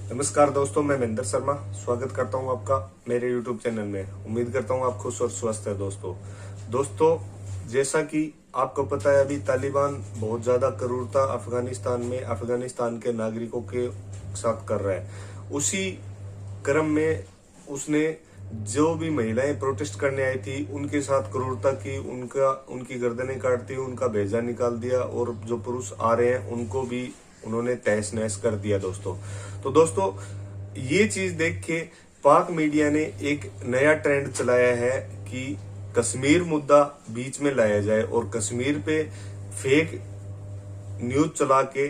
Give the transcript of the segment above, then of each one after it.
नमस्कार दोस्तों, मैं महेंद्र शर्मा स्वागत करता हूं आपका मेरे YouTube चैनल में। उम्मीद करता हूं आप खुश और स्वस्थ है दोस्तों। जैसा कि आपको पता है, अभी तालिबान बहुत ज्यादा क्रूरता अफगानिस्तान के नागरिकों के साथ कर रहा है। उसी क्रम में उसने जो भी महिलाएं प्रोटेस्ट करने आई थी उनके साथ क्रूरता की, उनकी गर्दनें काट दी, उनका भेजा निकाल दिया, और जो पुरुष आ रहे हैं उनको भी उन्होंने तहस नहस कर दिया दोस्तों। तो दोस्तों, ये चीज देख के पाक मीडिया ने एक नया ट्रेंड चलाया है कि कश्मीर मुद्दा बीच में लाया जाए और कश्मीर पे फेक न्यूज चला के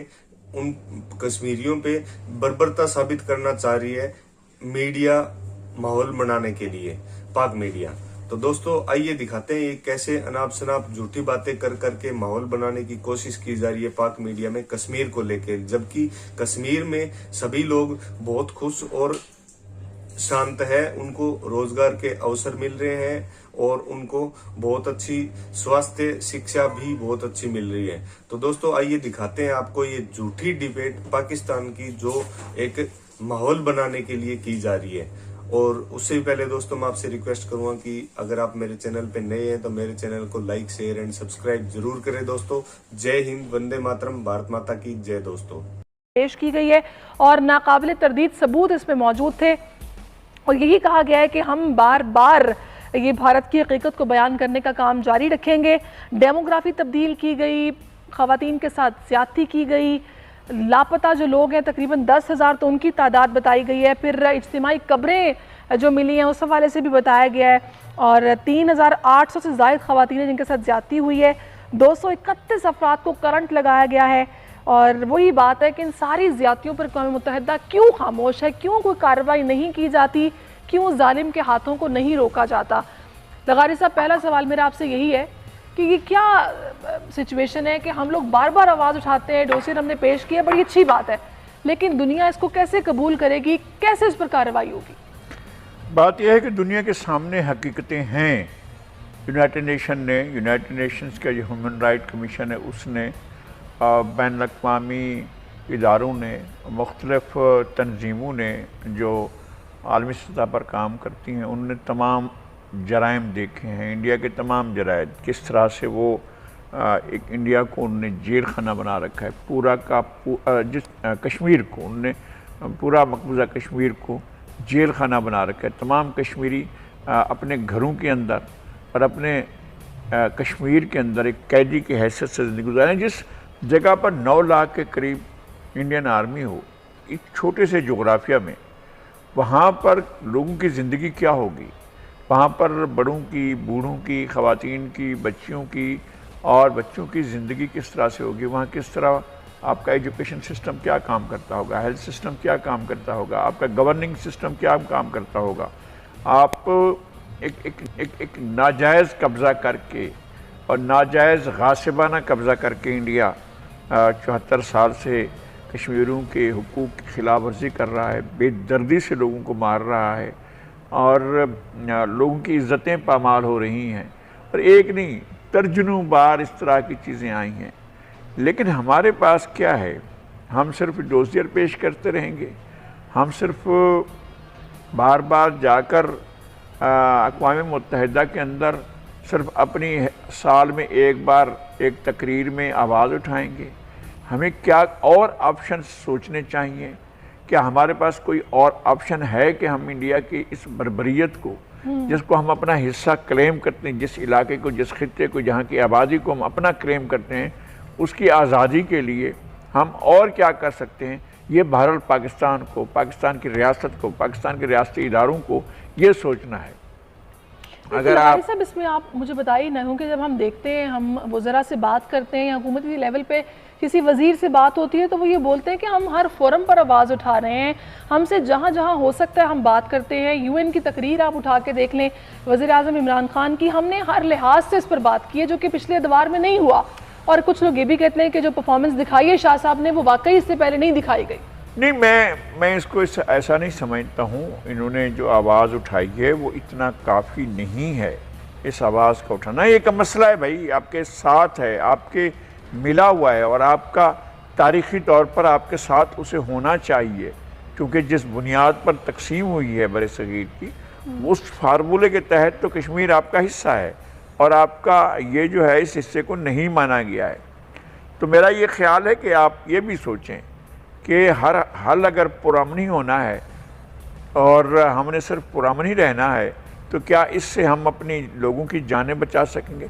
उन कश्मीरियों पे बर्बरता साबित करना चाह रही है मीडिया, माहौल बनाने के लिए, पाक मीडिया। तो दोस्तों, आइए दिखाते हैं ये कैसे अनाप शनाप झूठी बातें कर करके माहौल बनाने की कोशिश की जा रही है पाक मीडिया में कश्मीर को लेकर, जबकि कश्मीर में सभी लोग बहुत खुश और शांत है, उनको रोजगार के अवसर मिल रहे हैं और उनको बहुत अच्छी स्वास्थ्य शिक्षा भी बहुत अच्छी मिल रही है। तो दोस्तों, आइए दिखाते हैं आपको ये झूठी डिबेट पाकिस्तान की जो एक माहौल बनाने के लिए की जा रही है। और उससे भी पहले दोस्तों, मैं आपसे रिक्वेस्ट करूंगा कि अगर आप मेरे चैनल पे नए हैं तो मेरे चैनल को लाइक, शेयर एंड सब्सक्राइब जरूर करें दोस्तों। जय हिंद, वंदे मातरम, भारत माता की जय दोस्तों। पेश की गई है और नाकाबिले तरदीद सबूत इसमें मौजूद थे और यही कहा गया है कि हम बार बार ये भारत की हकीकत को बयान करने का काम जारी रखेंगे। डेमोग्राफी तब्दील की गई, खवातीन के साथ ज्यादती की गई, लापता जो लोग हैं तकरीबन 10,000 तो उनकी तादाद बताई गई है। फिर इज्तिमाई कब्रें जो मिली हैं उस हवाले से भी बताया गया है और 3,800 से ज़ायद खवातीन जिनके साथ ज्यादती हुई है। 231 अफराद को करंट लगाया गया है। और वही बात है कि इन सारी ज्यादतियों पर अक़वाम मुत्तहिदा क्यों खामोश है, क्यों कोई कार्रवाई नहीं की जाती, क्यों जालिम के हाथों को नहीं रोका जाता। लगारी साहब, पहला सवाल मेरा आपसे यही है कि ये क्या सिचुएशन है कि हम लोग बार बार आवाज़ उठाते हैं, डोसियर हमने पेश किया, बड़ी अच्छी बात है, लेकिन दुनिया इसको कैसे कबूल करेगी, कैसे इस पर कार्रवाई होगी? बात यह है कि दुनिया के सामने हकीकतें हैं। यूनाइटेड नेशंस का जो ह्यूमन राइट कमीशन है उसने, बैन अवी इदारों ने, मुख्तलिफ तंजीमों ने जो आलमी सतह पर काम करती हैं, उनने तमाम जराइम देखे हैं, इंडिया के तमाम जराइम, किस तरह से वो एक इंडिया को उनने जेल खाना बना रखा है, कश्मीर को उनने पूरा मकबूजा कश्मीर को जेल खाना बना रखा है। तमाम कश्मीरी अपने घरों के अंदर और अपने कश्मीर के अंदर एक कैदी की हैसियत से ज़िंदगी गुजारें। जिस जगह पर 9 लाख के करीब इंडियन आर्मी हो, एक छोटे से जोग्राफिया में, वहाँ पर लोगों की ज़िंदगी क्या होगी, वहाँ पर बड़ों की, बूढ़ों की, ख़वातीन की, बच्चियों की और बच्चों की ज़िंदगी किस तरह से होगी, वहाँ किस तरह आपका एजुकेशन सिस्टम क्या काम करता होगा, हेल्थ सिस्टम क्या काम करता होगा, आपका गवर्निंग सिस्टम क्या काम करता होगा। आप एक नाजायज़ कब्ज़ा करके और नाजायज़ गासिबाना कब्ज़ा करके इंडिया 74 साल से कश्मीरियों के हुकूक की खिलाफ वर्जी कर रहा है, बेदर्दी से लोगों को मार रहा है और लोगों की इज़्ज़तें पामाल हो रही हैं। और एक नहीं, दर्जनों बार इस तरह की चीज़ें आई हैं, लेकिन हमारे पास क्या है? हम सिर्फ डोसियर पेश करते रहेंगे, हम सिर्फ बार बार जाकर अक़वाम मुत्तहिदा के अंदर सिर्फ अपनी साल में एक बार एक तकरीर में आवाज़ उठाएंगे। हमें क्या और ऑप्शन सोचने चाहिए? क्या हमारे पास कोई और ऑप्शन है कि हम इंडिया की इस बर्बरियत को, जिसको हम अपना हिस्सा क्लेम करते हैं, जिस इलाके को, जिस खित्ते को, जहाँ की आबादी को हम अपना क्लेम करते हैं, उसकी आज़ादी के लिए हम और क्या कर सकते हैं? ये भारत पाकिस्तान को, पाकिस्तान की रियासत को, पाकिस्तान के रियासती इदारों को ये सोचना है। अगर आप सब इसमें आप मुझे बताइए ना, क्योंकि जब हम देखते हैं, हम वज़रा से बात करते हैं या हुकूमती लेवल पे किसी वज़ीर से बात होती है तो वो ये बोलते हैं कि हम हर फोरम पर आवाज़ उठा रहे हैं, हमसे जहाँ जहाँ हो सकता है हम बात करते हैं। UN की तकरीर आप उठा के देख लें, वज़ीर आज़म इमरान खान की, हमने हर लिहाज से इस पर बात की है, जो कि पिछले अदवार में नहीं हुआ। और कुछ लोग ये भी कहते हैं कि जो परफॉर्मेंस दिखाई है शाह साहब ने, वो वाकई इससे पहले नहीं दिखाई गई। नहीं, मैं इसको ऐसा नहीं समझता हूँ। इन्होंने जो आवाज़ उठाई है वो इतना काफ़ी नहीं है। इस आवाज़ को उठाना एक मसला है भाई, आपके साथ है, आपके मिला हुआ है और आपका तारीख़ी तौर पर आपके साथ उसे होना चाहिए। کیونکہ جس بنیاد پر تقسیم ہوئی ہے بر صغیر کی، اس فارمولے کے تحت تو کشمیر آپ کا حصہ ہے اور آپ کا یہ جو ہے اس حصے کو نہیں مانا گیا ہے۔ تو میرا یہ خیال ہے کہ آپ یہ بھی سوچیں کہ ہر حل اگر پرامنی ہونا ہے اور ہم نے صرف پرامنی رہنا ہے تو کیا اس سے ہم اپنی لوگوں کی جانیں بچا سکیں گے؟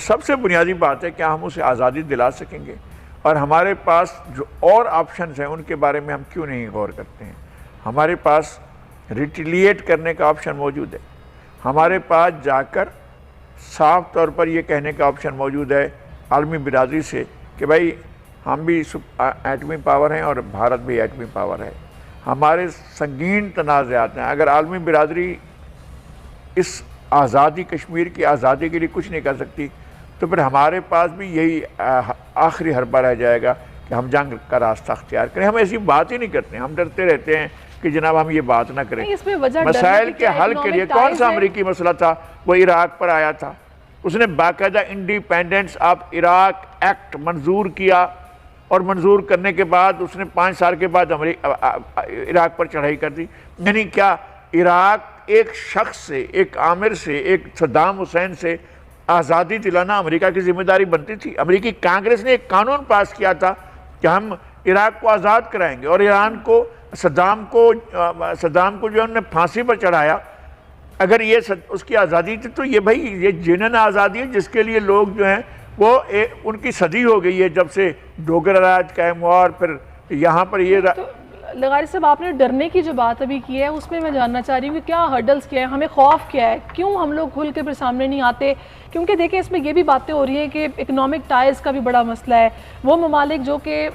سب سے بنیادی بات ہے کیا ہم اسے آزادی دلا سکیں گے؟ اور ہمارے پاس جو اور آپشنز ہیں ان کے بارے میں ہم کیوں نہیں غور کرتے ہیں؟ ہمارے پاس ریٹیلیٹ کرنے کا آپشن موجود ہے، ہمارے پاس جا کر صاف طور پر یہ کہنے کا آپشن موجود ہے عالمی برادری سے کہ بھائی ہم بھی ایٹمی پاور ہیں اور بھارت بھی ایٹمی پاور ہے، ہمارے سنگین تنازعات ہیں۔ اگر عالمی برادری اس آزادی کشمیر کی آزادی کے لیے کچھ نہیں کر سکتی تو پھر ہمارے پاس بھی یہی آخری حربہ رہ جائے گا کہ ہم جنگ کا راستہ اختیار کریں۔ ہم ایسی بات ہی نہیں کرتے، ہم ڈرتے رہتے ہیں کہ جناب ہم یہ بات نہ کریں۔ اس میں وجہ مسائل کے حل کے لیے کون سا امریکی مسئلہ تھا؟ وہ عراق پر آیا تھا، اس نے باقاعدہ انڈیپینڈنس آف عراق ایکٹ منظور کیا اور منظور کرنے کے بعد اس نے 5 سال کے بعد عراق پر چڑھائی کر دی۔ یعنی کیا عراق ایک شخص سے، ایک عامر سے، ایک صدام حسین سے آزادی دلانا امریکہ کی ذمہ داری بنتی تھی؟ امریکی کانگریس نے ایک قانون پاس کیا تھا کہ ہم عراق کو آزاد کرائیں گے اور ایران کو صدام کو جو انہوں نے پھانسی پر چڑھایا، اگر یہ اس کی آزادی تھی تو یہ بھائی یہ جنن آزادی ہے جس کے لیے لوگ جو ہیں وہ ان کی صدی ہو گئی ہے جب سے ڈوگر راج قائم ہوا اور پھر یہاں پر یہ لغاری صاحب آپ نے ڈرنے کی جو بات ابھی کی ہے اس میں جاننا چاہ رہی ہوں کہ کیا ہرڈلز کیا ہے، ہمیں خوف کیا ہے، کیوں ہم لوگ کھل کے پھر سامنے نہیں آتے؟ کیونکہ دیکھیں اس میں یہ بھی باتیں ہو رہی ہیں کہ اکنامک ٹائز کا بھی بڑا مسئلہ ہے، وہ ممالک جو کہ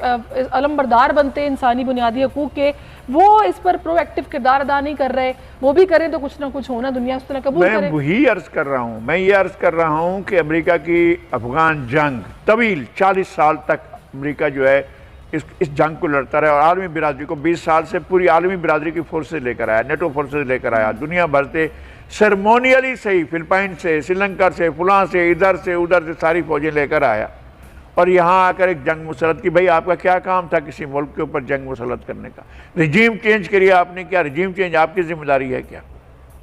علمبردار بنتے ہیں انسانی بنیادی حقوق کے، وہ اس پر پرو ایکٹیو کردار ادا نہیں کر رہے، وہ بھی کریں تو کچھ نہ کچھ ہونا، دنیا اس طرح قبول کرے۔ میں وہی عرض کر رہا ہوں، میں یہ عرض کر رہا ہوں کہ امریکہ کی افغان جنگ طویل 40 سال تک امریکہ جو ہے اس جنگ کو لڑتا رہا اور عالمی برادری کو 20 سال سے پوری عالمی برادری کی فورسز لے کر آیا، نیٹو فورسز لے کر آیا، دنیا بھر سے سرمونیلی صحیح، فلپائن سے، سری لنکا سے، فلاں سے، ادھر سے ادھر سے ساری فوجیں لے کر آیا اور یہاں آ کر ایک جنگ مسلط کی۔ بھائی آپ کا کیا کام تھا کسی ملک کے اوپر جنگ مسلط کرنے کا؟ رجیم چینج کے لیے آپ نے کیا؟ رجیم چینج آپ کی ذمہ داری ہے کیا؟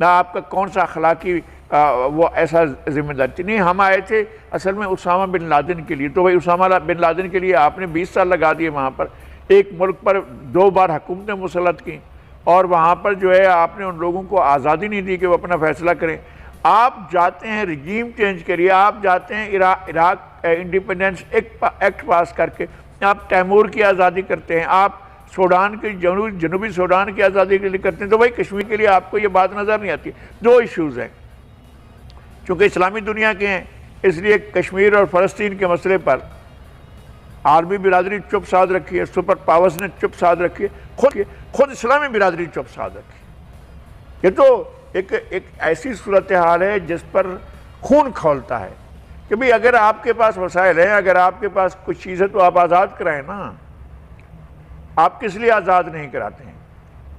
نہ آپ کا کون سا اخلاقی وہ ایسا ذمہ داری تھی؟ نہیں، ہم آئے تھے اصل میں اسامہ بن لادن کے لیے، تو بھائی اسامہ بن لادن کے لیے آپ نے 20 سال لگا دیے، وہاں پر ایک ملک پر 2 بار حکومتیں مسلط کی اور وہاں پر جو ہے آپ نے ان لوگوں کو آزادی نہیں دی کہ وہ اپنا فیصلہ کریں۔ آپ جاتے ہیں رجیم چینج کے لیے، آپ جاتے ہیں عراق انڈیپینڈنس ایکٹ پاس کر کے، آپ تیمور کی آزادی کرتے ہیں، آپ سوڈان کی جنوبی سوڈان کی آزادی کے لیے کرتے ہیں، تو بھائی کشمیر کے لیے آپ کو یہ بات نظر نہیں آتی۔ 2 ایشوز ہیں چونکہ اسلامی دنیا کے ہیں، اس لیے کشمیر اور فلسطین کے مسئلے پر عالمی برادری چپ سادھ رکھی ہے، سپر پاورز نے چپ سادھ رکھی ہے، خود اسلامی برادری چپ سادھ رکھی ہے۔ یہ تو ایک ایسی صورتحال ہے جس پر خون کھولتا ہے کہ بھئی اگر آپ کے پاس وسائل ہیں، اگر آپ کے پاس کچھ چیز ہے تو آپ آزاد کرائیں نا، آپ کس لیے آزاد نہیں کراتے ہیں؟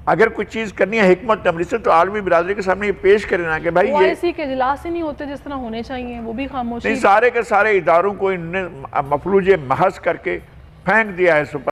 اگر کچھ چیز کرنی ہے حکمت عملی سے تو عالمی برادری کے سامنے یہ پیش کرنا کہ بھائی وہ یہ ایسی کے اجلاس ہی نہیں ہوتے جس طرح ہونے چاہیے، وہ بھی خاموشی۔ سارے کے سارے اداروں کو انہوں نے مفلوج محض کر کے پھینک دیا ہے سپر